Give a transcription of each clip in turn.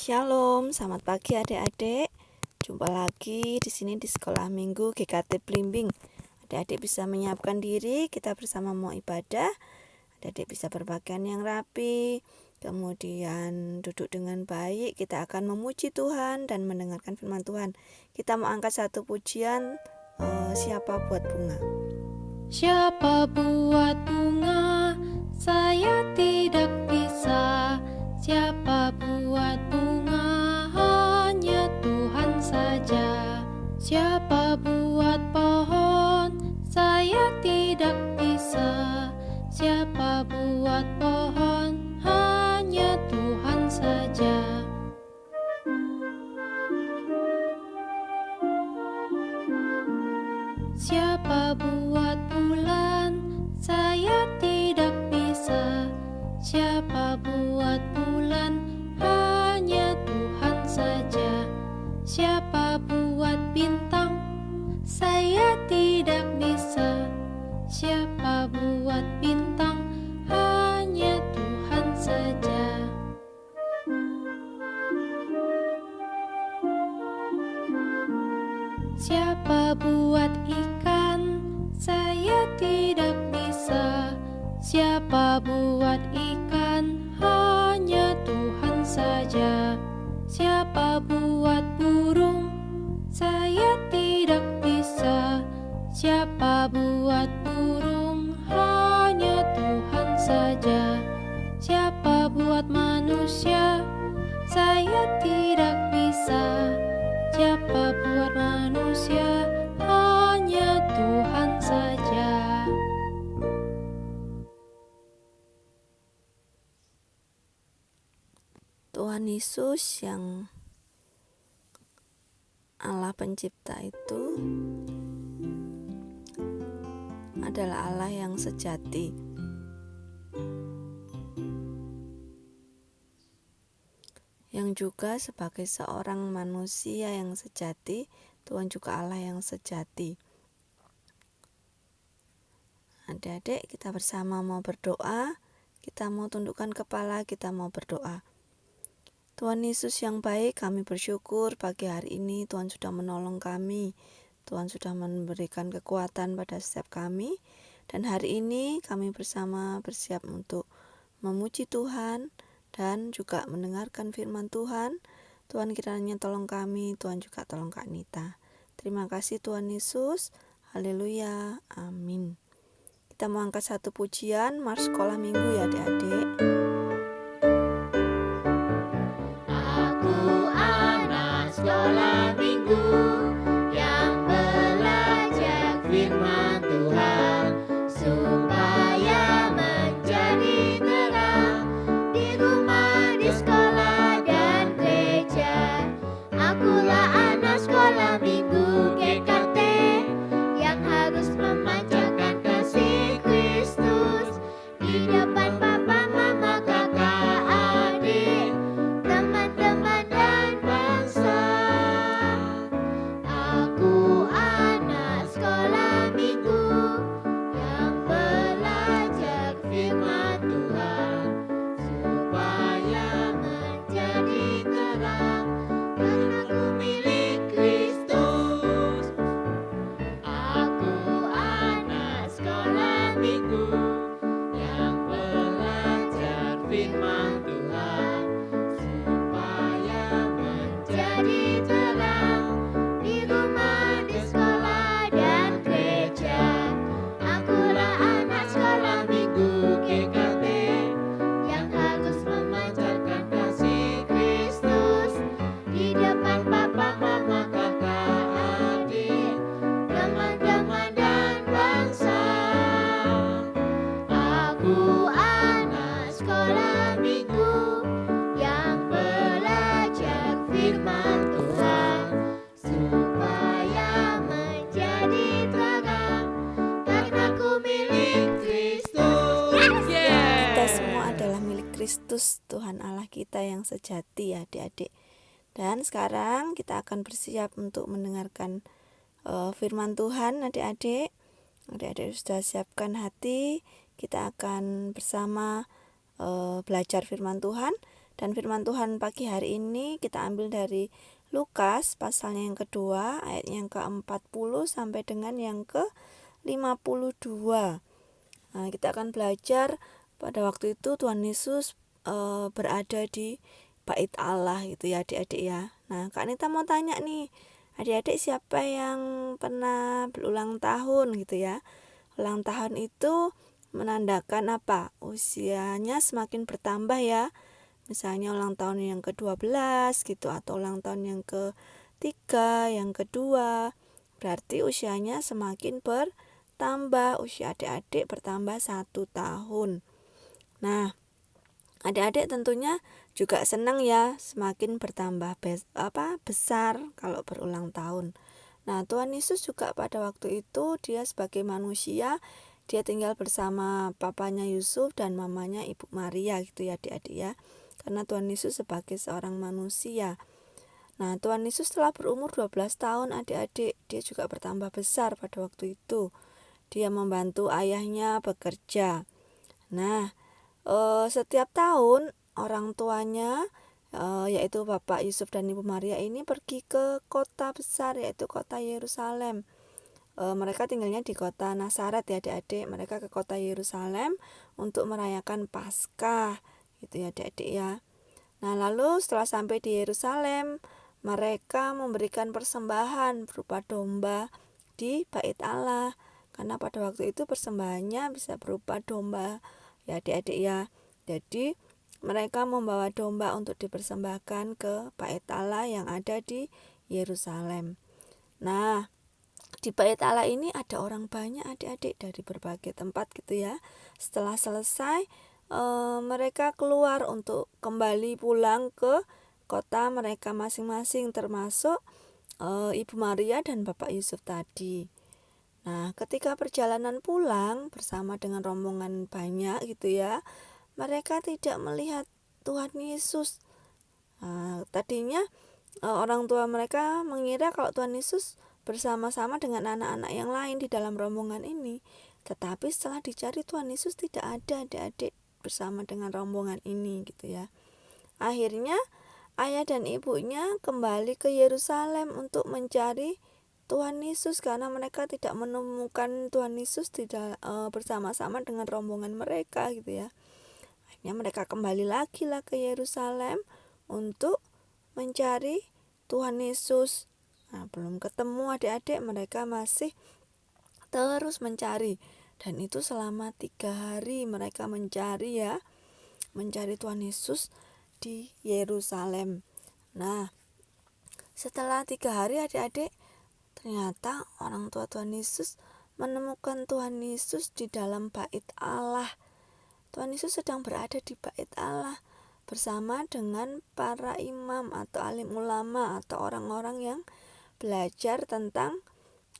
Shalom, selamat pagi adik-adik. Jumpa lagi di sini di Sekolah Minggu GKT Blimbing. Adik-adik bisa menyiapkan diri, kita bersama mau ibadah. Adik-adik bisa berpakaian yang rapi, kemudian duduk dengan baik. Kita akan memuji Tuhan dan mendengarkan firman Tuhan. Kita mau angkat satu pujian, siapa buat bunga. Siapa buat bunga, saya tidak bisa. Siapa buat bunga, hanya Tuhan saja. Siapa buat pohon, saya tidak bisa. Siapa buat pohon, hanya Tuhan saja. Siapa buat bulan, saya tidak bisa. Siapa buat bulan, hanya Tuhan saja. Siapa buat bintang, saya tidak bisa. Siapa buat bintang, hanya Tuhan saja. Siapa buat ikan, saya tidak bisa. Siapa buat ikan, hanya Tuhan saja. Siapa buat burung, saya tidak bisa. Siapa buat burung, hanya Tuhan saja. Siapa buat manusia, saya tidak bisa. Siapa buat manusia, hanya Tuhan saja. Tuhan Yesus yang Allah pencipta itu adalah Allah yang sejati. Yang juga sebagai seorang manusia yang sejati, Tuhan juga Allah yang sejati. Adik-adik, kita bersama mau berdoa, kita mau tundukkan kepala, kita mau berdoa. Tuhan Yesus yang baik, kami bersyukur pagi hari ini Tuhan sudah menolong kami. Tuhan sudah memberikan kekuatan pada setiap kami. Dan hari ini kami bersama bersiap untuk memuji Tuhan dan juga mendengarkan firman Tuhan. Tuhan kiranya tolong kami, Tuhan juga tolong Kak Nita. Terima kasih Tuhan Yesus. Haleluya. Amin. Kita mau angkat satu pujian, Mars Sekolah Minggu ya adik-adik. Sekolah Minggu yang belajar firman Tuhan supaya menjadi terang di rumah, di sekolah dan gereja. Akulah anak sekolah Minggu GKT yang harus memancarkan kasih Kristus di depan papa, mama, kakak, adik, teman-teman dan bangsa. Aku anak sekolah Minggu yang belajar firman Tuhan supaya menjadi terang karena ku milik Kristus. Aku anak sekolah Minggu yang belajar firman Tuhan supaya menjadi terang di rumah, di sekolah dan gereja. Akulah anak sekolah Minggu GKT yang harus memancarkan kasih Kristus di depan papa, mama, kakak, adik, teman-teman dan bangsa. Aku anak sekolah Minggu yang belajar firman Tuhan supaya menjadi terang karena ku milik Kristus. Kita semua adalah milik Kristus, Tuhan Allah kita yang sejati ya adik-adik. Dan sekarang kita akan bersiap untuk mendengarkan firman Tuhan adik-adik. Adik-adik sudah siapkan hati, kita akan bersama belajar firman Tuhan. Dan firman Tuhan pagi hari ini kita ambil dari Lukas pasalnya yang kedua, ayatnya yang ke-40 sampai dengan yang ke-52. Nah, kita akan belajar pada waktu itu Tuhan Yesus berada di Bait Allah gitu ya adik-adik ya. Nah, Kak Nita mau tanya nih, adik-adik siapa yang pernah berulang tahun gitu ya? Ulang tahun itu menandakan apa? Usianya semakin bertambah ya. Misalnya ulang tahun yang ke-12 gitu, atau ulang tahun yang ke-3, yang kedua. Berarti usianya semakin bertambah, usia adik-adik bertambah 1 tahun. Nah, adik-adik tentunya juga senang ya semakin bertambah besar kalau berulang tahun. Nah, Tuhan Yesus juga pada waktu itu dia sebagai manusia, dia tinggal bersama papanya Yusuf dan mamanya Ibu Maria gitu ya adik-adik ya. Karena Tuhan Yesus sebagai seorang manusia. Nah, Tuhan Yesus setelah berumur 12 tahun adik-adik, dia juga bertambah besar pada waktu itu. Dia membantu ayahnya bekerja. Nah, setiap tahun orang tuanya yaitu Bapak Yusuf dan Ibu Maria ini pergi ke kota besar yaitu kota Yerusalem. Mereka tinggalnya di kota Nazaret ya adik-adik. Mereka ke kota Yerusalem untuk merayakan Paskah gitu ya adik-adik ya. Nah, lalu setelah sampai di Yerusalem, mereka memberikan persembahan berupa domba di Bait Allah. Karena pada waktu itu persembahannya bisa berupa domba ya adik-adik ya. Jadi mereka membawa domba untuk dipersembahkan ke Bait Allah yang ada di Yerusalem. Nah, di Bait Allah ini ada orang banyak adik-adik dari berbagai tempat gitu ya. Setelah selesai mereka keluar untuk kembali pulang ke kota mereka masing-masing, termasuk Ibu Maria dan Bapak Yusuf tadi. Nah, ketika perjalanan pulang bersama dengan rombongan banyak gitu ya, mereka tidak melihat Tuhan Yesus. Nah, tadinya orang tua mereka mengira kalau Tuhan Yesus bersama-sama dengan anak-anak yang lain di dalam rombongan ini. Tetapi setelah dicari Tuhan Yesus tidak ada adik-adik bersama dengan rombongan ini gitu ya. Akhirnya ayah dan ibunya kembali ke Yerusalem untuk mencari Tuhan Yesus karena mereka tidak menemukan Tuhan Yesus bersama-sama dengan rombongan mereka gitu ya. Akhirnya mereka kembali lagi lah ke Yerusalem untuk mencari Tuhan Yesus. Nah, belum ketemu adik-adik, mereka masih terus mencari. Dan itu selama 3 hari mereka mencari Tuhan Yesus di Yerusalem. Nah, setelah 3 hari adik-adik, ternyata orang tua Tuhan Yesus menemukan Tuhan Yesus di dalam Bait Allah. Tuhan Yesus sedang berada di Bait Allah bersama dengan para imam atau alim ulama atau orang-orang yang belajar tentang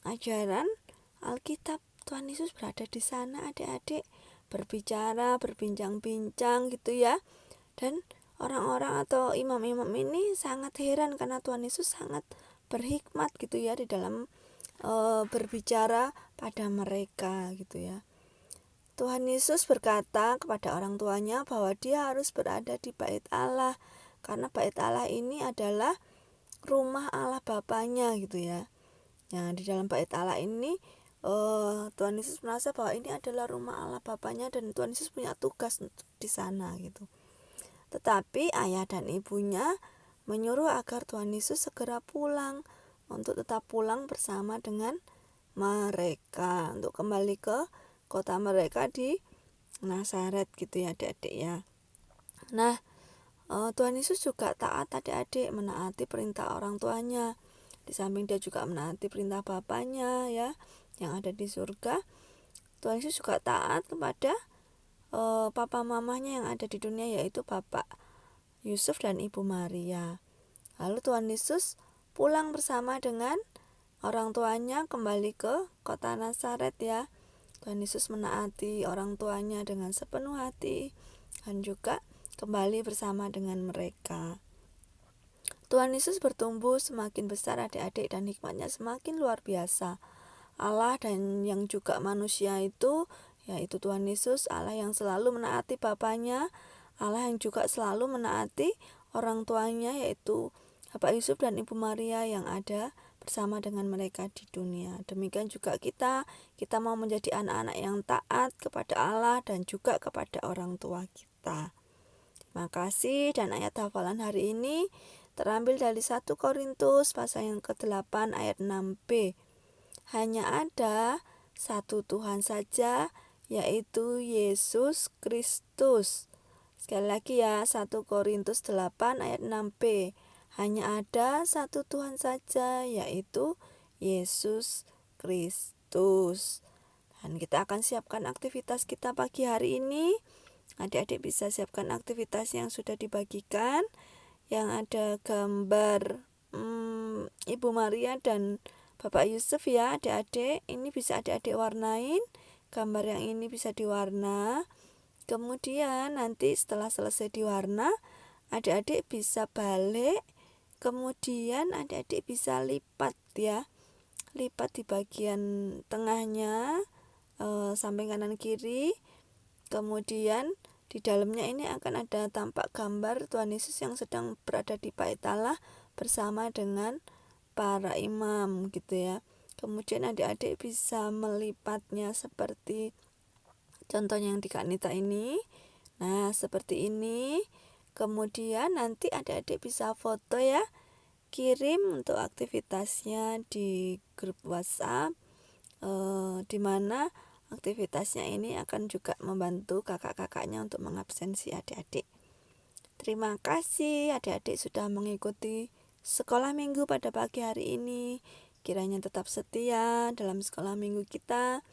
ajaran Alkitab. Tuhan Yesus berada di sana adik-adik, berbicara, berbincang-bincang gitu ya. Dan orang-orang atau imam-imam ini sangat heran karena Tuhan Yesus sangat berhikmat gitu ya di dalam berbicara pada mereka gitu ya. Tuhan Yesus berkata kepada orang tuanya bahwa dia harus berada di Bait Allah karena Bait Allah ini adalah rumah Allah Bapanya gitu ya. Nah, di dalam Bait Allah ini Tuhan Yesus merasa bahwa ini adalah rumah Allah Bapanya dan Tuhan Yesus punya tugas untuk di sana gitu. Tetapi ayah dan ibunya menyuruh agar Tuhan Yesus segera pulang untuk tetap pulang bersama dengan mereka untuk kembali ke kota mereka di Nazaret gitu ya adik-adik ya. Nah, Tuhan Yesus juga taat adik-adik, menaati perintah orang tuanya. Di samping dia juga menaati perintah Bapanya ya yang ada di surga. Tuhan Yesus juga taat kepada papa mamanya yang ada di dunia yaitu Bapak Yusuf dan Ibu Maria. Lalu Tuhan Yesus pulang bersama dengan orang tuanya kembali ke kota Nazaret ya. Tuhan Yesus menaati orang tuanya dengan sepenuh hati dan juga kembali bersama dengan mereka. Tuhan Yesus bertumbuh semakin besar adik-adik dan hikmatnya semakin luar biasa. Allah dan yang juga manusia itu yaitu Tuhan Yesus, Allah yang selalu menaati Bapanya, Allah yang juga selalu menaati orang tuanya, yaitu Bapak Yusuf dan Ibu Maria yang ada bersama dengan mereka di dunia. Demikian juga kita mau menjadi anak-anak yang taat kepada Allah dan juga kepada orang tua kita. Terima kasih. Dan ayat hafalan hari ini terambil dari 1 Korintus pasal yang ke-8 ayat 6b. Hanya ada satu Tuhan saja, yaitu Yesus Kristus. Sekali lagi ya, 1 Korintus 8 ayat 6b. Hanya ada satu Tuhan saja, yaitu Yesus Kristus. Dan kita akan siapkan aktivitas kita pagi hari ini. Adik-adik bisa siapkan aktivitas yang sudah dibagikan, yang ada gambar Ibu Maria dan Bapak Yusuf ya adik-adik. Ini bisa adik-adik warnain. Gambar yang ini bisa diwarna. Kemudian nanti setelah selesai diwarna, adik-adik bisa balik. Kemudian adik-adik bisa lipat ya. Lipat di bagian tengahnya, samping kanan kiri. Kemudian di dalamnya ini akan ada tampak gambar Tuhan Yesus yang sedang berada di bait Allah bersama dengan para imam gitu ya. Kemudian adik-adik bisa melipatnya seperti contohnya yang di Kak Nita ini. Nah, seperti ini. Kemudian nanti adik-adik bisa foto ya. Kirim untuk aktivitasnya di grup WhatsApp, di mana aktivitasnya ini akan juga membantu kakak-kakaknya untuk mengabsensi adik-adik. Terima kasih adik-adik sudah mengikuti sekolah minggu pada pagi hari ini. Kiranya tetap setia dalam sekolah minggu kita,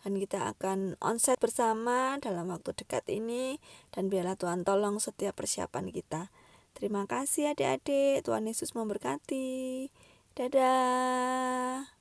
dan kita akan onsite bersama dalam waktu dekat ini, dan biarlah Tuhan tolong setiap persiapan kita. Terima kasih adik-adik, Tuhan Yesus memberkati. Dadah.